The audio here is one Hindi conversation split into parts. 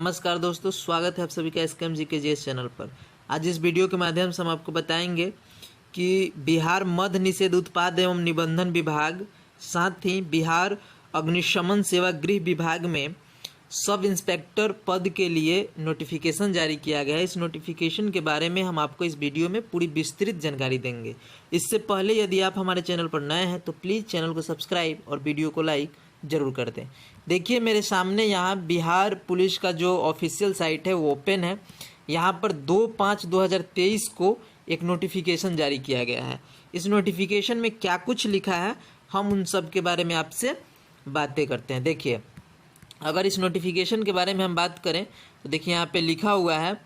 नमस्कार दोस्तों, स्वागत है आप सभी का एसकेएम जीके जीएस चैनल पर। आज इस वीडियो के माध्यम से हम आपको बताएंगे कि बिहार मद निषेध उत्पाद एवं निबंधन विभाग, साथ ही बिहार अग्निशमन सेवा गृह विभाग में सब इंस्पेक्टर पद के लिए नोटिफिकेशन जारी किया गया है। इस नोटिफिकेशन के बारे में हम आपको इस वीडियो में पूरी विस्तृत जानकारी देंगे। इससे पहले यदि आप हमारे चैनल पर नए हैं तो प्लीज़ चैनल को सब्सक्राइब और वीडियो को लाइक जरूर कर दें। देखिए मेरे सामने यहाँ बिहार पुलिस का जो ऑफिशियल साइट है वो ओपन है। यहाँ पर 2/5/2023 को एक नोटिफिकेशन जारी किया गया है। इस नोटिफिकेशन में क्या कुछ लिखा है हम उन सब के बारे में आपसे बातें करते हैं। देखिए, अगर इस नोटिफिकेशन के बारे में हम बात करें तो देखिए यहाँ पे लिखा हुआ है,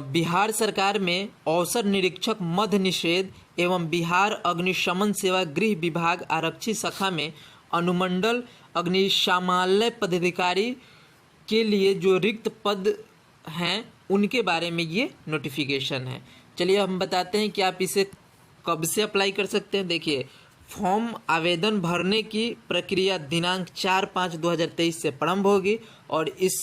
बिहार सरकार में अवसर निरीक्षक मद निषेध एवं बिहार अग्निशमन सेवा गृह विभाग आरक्षी शाखा में अनुमंडल अग्निशमालय पदाधिकारी के लिए जो रिक्त पद हैं उनके बारे में ये नोटिफिकेशन है। चलिए हम बताते हैं कि आप इसे कब से अप्लाई कर सकते हैं। देखिए, फॉर्म आवेदन भरने की प्रक्रिया दिनांक 4/5/2023 से प्रारंभ होगी और इस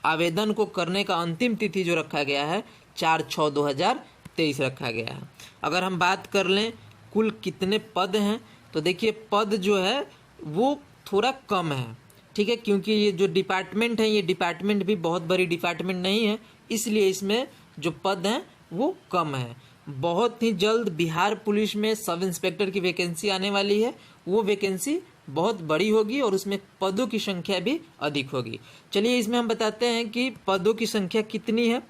आवेदन को करने का अंतिम तिथि जो रखा गया है 4/6/2023 रखा गया है। अगर हम बात कर लें कुल कितने पद हैं तो देखिए पद जो है वो थोड़ा कम है, ठीक है, क्योंकि ये जो डिपार्टमेंट है ये डिपार्टमेंट भी बहुत बड़ी डिपार्टमेंट नहीं है, इसलिए इसमें जो पद हैं वो कम है। बहुत ही जल्द बिहार पुलिस में सब इंस्पेक्टर की वैकेंसी आने वाली है। वो वैकेंसी बहुत बड़ी होगी और उसमें पदों की संख्या भी अधिक होगी। चलिए इसमें हम बताते हैं कि पदों की संख्या कितनी है।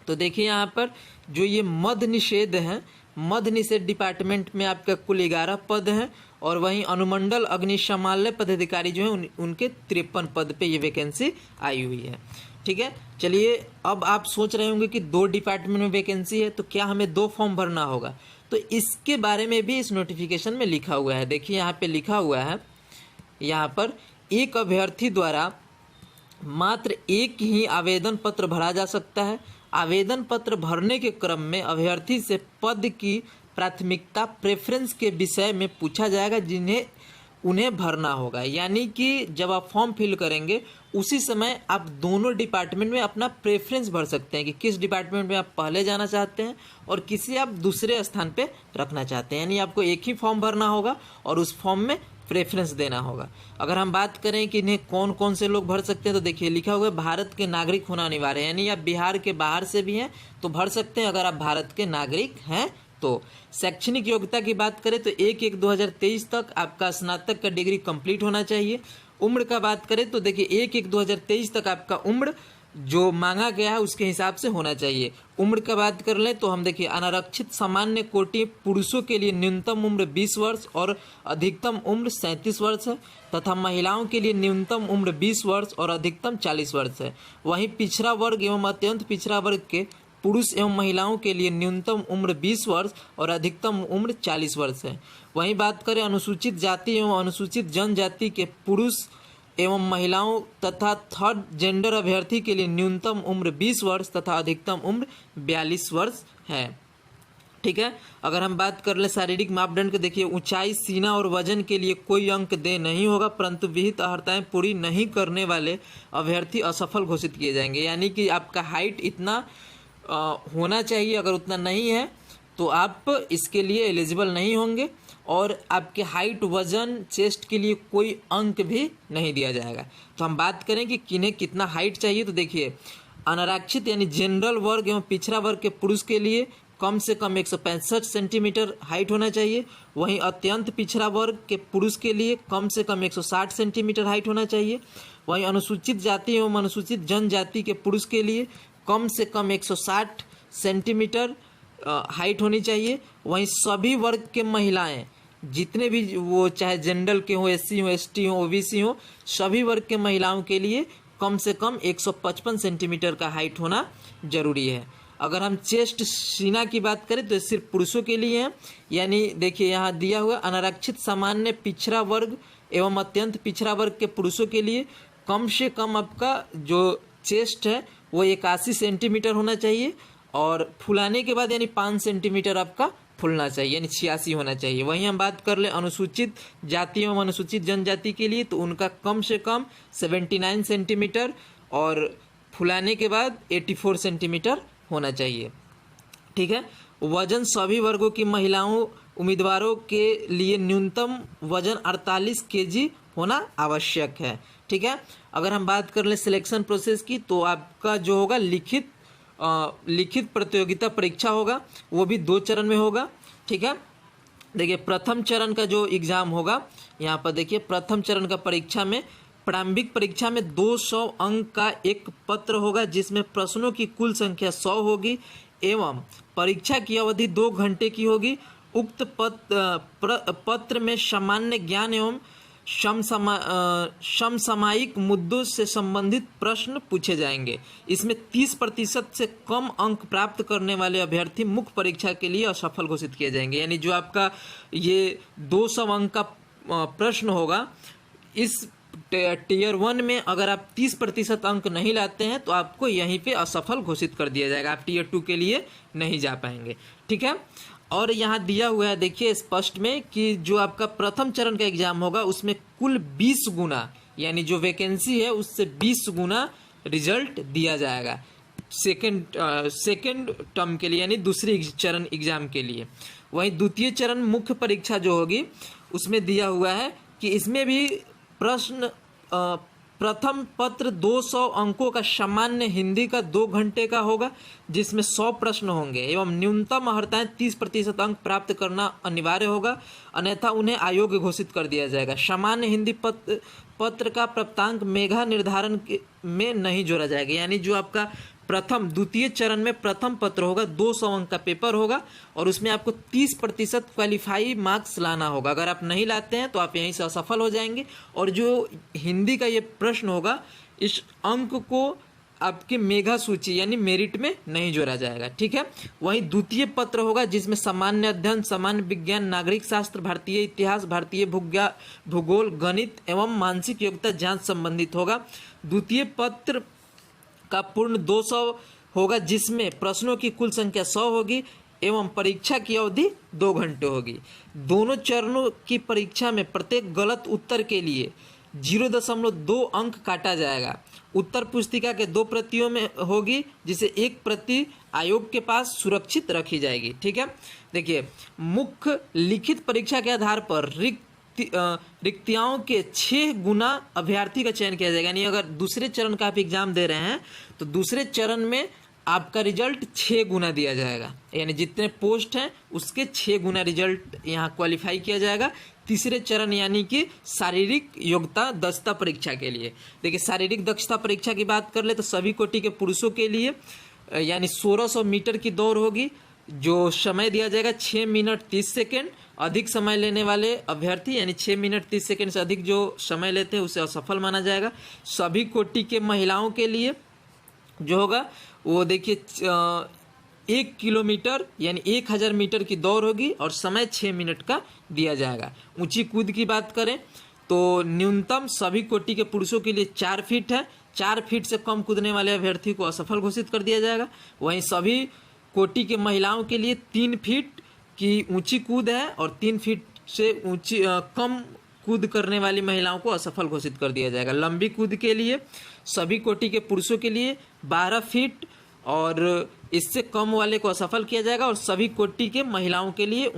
तो देखिए यहाँ पर जो ये मद निषेध है, मद निषेध डिपार्टमेंट में आपका कुल 11 पद हैं और वहीं अनुमंडल अग्निशमालय पदाधिकारी जो हैं उनके 53 पद पे ये वैकेंसी आई हुई है, ठीक है। चलिए, अब आप सोच रहे होंगे कि 2 डिपार्टमेंट में वैकेंसी है तो क्या हमें 2 फॉर्म भरना होगा, तो इसके बारे में भी इस नोटिफिकेशन में लिखा हुआ है। देखिए यहाँ पे लिखा हुआ है, यहाँ पर एक अभ्यर्थी द्वारा मात्र एक ही आवेदन पत्र भरा जा सकता है। आवेदन पत्र भरने के क्रम में अभ्यर्थी से पद की प्राथमिकता प्रेफरेंस के विषय में पूछा जाएगा जिन्हें उन्हें भरना होगा। यानी कि जब आप फॉर्म फिल करेंगे उसी समय आप दोनों डिपार्टमेंट में अपना प्रेफरेंस भर सकते हैं कि किस डिपार्टमेंट में आप पहले जाना चाहते हैं और किसी आप दूसरे स्थान पे रखना चाहते हैं। यानी आपको एक ही फॉर्म भरना होगा और उस फॉर्म में प्रेफरेंस देना होगा। अगर हम बात करें कि इन्हें कौन कौन से लोग भर सकते हैं तो देखिए लिखा हुआ है भारत के नागरिक होना अनिवार्य है। यानी आप बिहार के बाहर से भी हैं तो भर सकते हैं अगर आप भारत के नागरिक हैं तो। शैक्षणिक योग्यता की बात करें तो 1/1/2023 तक आपका स्नातक का डिग्री कंप्लीट होना चाहिए। उम्र का बात करें तो देखिए 1/1/2023 तक आपका उम्र जो मांगा गया है उसके हिसाब से होना चाहिए। उम्र का बात कर लें तो हम देखिए अनारक्षित सामान्य कोटि पुरुषों के लिए न्यूनतम उम्र 20 वर्ष और अधिकतम उम्र 37 वर्ष है तथा महिलाओं के लिए न्यूनतम उम्र 20 वर्ष और अधिकतम 40 वर्ष है। वहीं पिछड़ा वर्ग एवं अत्यंत पिछड़ा वर्ग के पुरुष एवं महिलाओं के लिए न्यूनतम उम्र 20 वर्ष और अधिकतम उम्र 40 वर्ष है। वहीं बात करें अनुसूचित जाति एवं अनुसूचित जनजाति के पुरुष एवं महिलाओं तथा थर्ड जेंडर अभ्यर्थी के लिए न्यूनतम उम्र 20 वर्ष तथा अधिकतम उम्र 42 वर्ष है, ठीक है। अगर हम बात कर ले शारीरिक मापदंड के, देखिए ऊंचाई, सीना और वजन के लिए कोई अंक दे नहीं होगा, परंतु विहित अर्हताएं पूरी नहीं करने वाले अभ्यर्थी असफल घोषित किए जाएंगे। यानी कि आपका हाइट इतना होना चाहिए, अगर उतना नहीं है तो आप इसके लिए एलिजिबल नहीं होंगे और आपके हाइट, वजन, चेस्ट के लिए कोई अंक भी नहीं दिया जाएगा। तो हम बात करें कि किन्हें कितना हाइट चाहिए तो देखिए अनारक्षित यानी जनरल वर्ग एवं पिछड़ा वर्ग के पुरुष के लिए कम से कम 165 सेंटीमीटर हाइट होना चाहिए। वहीं अत्यंत पिछड़ा वर्ग के पुरुष के लिए कम से कम 160 सेंटीमीटर हाइट होना चाहिए। वहीं अनुसूचित जाति एवं अनुसूचित जनजाति के पुरुष के लिए कम से कम 160 सेंटीमीटर हाइट होनी चाहिए। वहीं सभी वर्ग के महिलाएं जितने भी वो चाहे जनरल के हों, SC हो, ST हो, OBC हो, सभी वर्ग के महिलाओं के लिए कम से कम 155 सेंटीमीटर का हाइट होना जरूरी है। अगर हम चेस्ट, सीना की बात करें तो सिर्फ पुरुषों के लिए है। यानी देखिए यहाँ दिया हुआ अनारक्षित सामान्य पिछड़ा वर्ग एवं अत्यंत पिछड़ा वर्ग के पुरुषों के लिए कम से कम आपका जो चेस्ट है वो 81 सेंटीमीटर होना चाहिए और फुलाने के बाद यानी 5 सेंटीमीटर आपका फुलना चाहिए, यानी 86 होना चाहिए। वहीं हम बात कर ले अनुसूचित जाति एवं अनुसूचित जनजाति के लिए तो उनका कम से कम 79 सेंटीमीटर और फुलाने के बाद 84 सेंटीमीटर होना चाहिए। ठीक है। वजन सभी वर्गों की महिलाओं उम्मीदवारों के लिए न्यूनतम वजन 48 केजी होना आवश्यक है। ठीक है। अगर हम बात कर लें सिलेक्शन प्रोसेस की, तो आपका जो होगा लिखित प्रतियोगिता परीक्षा होगा, वो भी 2 चरण में होगा। ठीक है। देखिए प्रथम चरण का जो एग्ज़ाम होगा, यहाँ पर देखिए प्रथम चरण का परीक्षा में प्रारंभिक परीक्षा में 200 अंक का एक पत्र होगा जिसमें प्रश्नों की कुल संख्या 100 होगी एवं परीक्षा की अवधि 2 घंटे की होगी। उक्त पत्र में सामान्य ज्ञान एवं समसामयिक मुद्दों से संबंधित प्रश्न पूछे जाएंगे। इसमें 30% से कम अंक प्राप्त करने वाले अभ्यर्थी मुख्य परीक्षा के लिए असफल घोषित किए जाएंगे। यानी जो आपका ये 200 अंक का प्रश्न होगा, इस टीयर 1 में अगर आप 30% अंक नहीं लाते हैं तो आपको यहीं पे असफल घोषित कर दिया जाएगा, आप टीयर 2 के लिए नहीं जा पाएंगे। ठीक है। और यहाँ दिया हुआ है देखिए स्पष्ट में कि जो आपका प्रथम चरण का एग्जाम होगा उसमें कुल 20 गुना, यानी जो वैकेंसी है उससे 20 गुना रिजल्ट दिया जाएगा सेकेंड टर्म के लिए, यानी दूसरे चरण एग्जाम के लिए। वहीं द्वितीय चरण मुख्य परीक्षा जो होगी उसमें दिया हुआ है कि इसमें भी प्रश्न प्रथम पत्र 200 अंकों का सामान्य हिंदी का 2 घंटे का होगा जिसमें 100 प्रश्न होंगे एवं न्यूनतम अर्हताएं 30% अंक प्राप्त करना अनिवार्य होगा, अन्यथा उन्हें अयोग्य घोषित कर दिया जाएगा। सामान्य हिंदी पत्र का प्राप्तांक मेधा निर्धारण में नहीं जोड़ा जाएगा। यानी जो आपका द्वितीय चरण में प्रथम पत्र होगा 200 अंक का पेपर होगा और उसमें आपको 30% क्वालिफाई मार्क्स लाना होगा। अगर आप नहीं लाते हैं तो आप यहीं से असफल हो जाएंगे और जो हिंदी का ये प्रश्न होगा इस अंक को आपके मेधा सूची यानी मेरिट में नहीं जोड़ा जाएगा। ठीक है। वहीं द्वितीय पत्र होगा जिसमें सामान्य अध्ययन, सामान्य विज्ञान, नागरिक शास्त्र, भारतीय इतिहास, भारतीय भूगोल, गणित एवं मानसिक योग्यता जांच संबंधित होगा। द्वितीय पत्र का पूर्ण 200 होगा जिसमें प्रश्नों की कुल संख्या 100 होगी एवं परीक्षा की अवधि 2 घंटे होगी। दोनों चरणों की परीक्षा में प्रत्येक गलत उत्तर के लिए 0.2 अंक काटा जाएगा। उत्तर पुस्तिका के 2 प्रतियों में होगी जिसे एक प्रति आयोग के पास सुरक्षित रखी जाएगी। ठीक है। देखिए मुख्य लिखित परीक्षा के आधार पर रिक्तियों के 6 गुना अभ्यर्थी का चयन किया जाएगा। यानी अगर दूसरे चरण का आप एग्जाम दे रहे हैं तो दूसरे चरण में आपका रिजल्ट 6 गुना दिया जाएगा, यानी जितने पोस्ट हैं उसके 6 गुना रिजल्ट यहाँ क्वालिफाई किया जाएगा। तीसरे चरण यानी कि शारीरिक योग्यता दक्षता परीक्षा के लिए। देखिए शारीरिक दक्षता परीक्षा की बात कर ले तो सभी कोटि के पुरुषों के लिए यानी 1600 मीटर की दौड़ होगी, जो समय दिया जाएगा 6 मिनट 30 सेकेंड। अधिक समय लेने वाले अभ्यर्थी यानी 6 मिनट 30 सेकेंड से अधिक जो समय लेते हैं उसे असफल माना जाएगा। सभी कोटि के महिलाओं के लिए जो होगा वो देखिए 1 किलोमीटर यानी 1000 मीटर की दौड़ होगी और समय 6 मिनट का दिया जाएगा। ऊंची कूद की बात करें तो न्यूनतम सभी कोटि के पुरुषों के लिए 4 फीट है, 4 फीट से कम कूदने वाले अभ्यर्थी को असफल घोषित कर दिया जाएगा। वहीं सभी कोटि के महिलाओं के लिए 3 फीट की ऊंची कूद है और 3 फीट से ऊंची कम कूद करने वाली महिलाओं को असफल घोषित कर दिया जाएगा। लंबी कूद के लिए सभी कोटि के पुरुषों के लिए 12 फीट और इससे कम वाले को असफल किया जाएगा और सभी कोटि के महिलाओं के लिए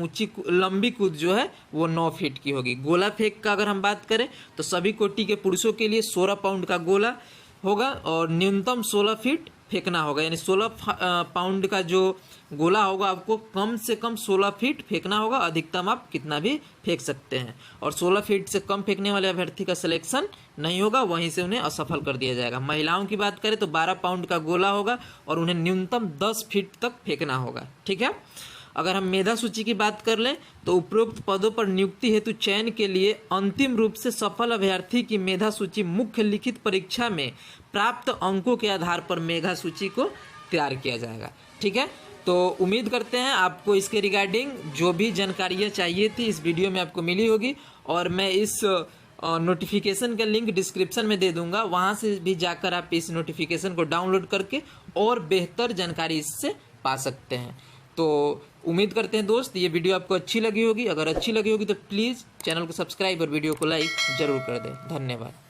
लंबी कूद जो है वो 9 फीट की होगी। गोला फेंक का अगर हम बात करें तो सभी कोटि के पुरुषों के लिए 16 पाउंड का गोला होगा और न्यूनतम 16 फीट फेंकना होगा, यानी 16 पाउंड का जो गोला होगा आपको कम से कम 16 फीट फेंकना होगा, अधिकतम आप कितना भी फेंक सकते हैं। और 16 फीट से कम फेंकने वाले अभ्यर्थी का सिलेक्शन नहीं होगा, वहीं से उन्हें असफल कर दिया जाएगा। महिलाओं की बात करें तो 12 पाउंड का गोला होगा और उन्हें न्यूनतम 10 फीट तक फेंकना होगा। ठीक है। अगर हम मेधा सूची की बात कर लें तो उपरोक्त पदों पर नियुक्ति हेतु चयन के लिए अंतिम रूप से सफल अभ्यर्थी की मेधा सूची मुख्य लिखित परीक्षा में प्राप्त अंकों के आधार पर मेधा सूची को तैयार किया जाएगा। ठीक है। तो उम्मीद करते हैं आपको इसके रिगार्डिंग जो भी जानकारियाँ चाहिए थी इस वीडियो में आपको मिली होगी और मैं इस नोटिफिकेशन का लिंक डिस्क्रिप्शन में दे दूंगा, वहाँ से भी जाकर आप इस नोटिफिकेशन को डाउनलोड करके और बेहतर जानकारी इससे पा सकते हैं। तो उम्मीद करते हैं दोस्त ये वीडियो आपको अच्छी लगी होगी। अगर अच्छी लगी होगी तो प्लीज़ चैनल को सब्सक्राइब और वीडियो को लाइक ज़रूर कर दें। धन्यवाद।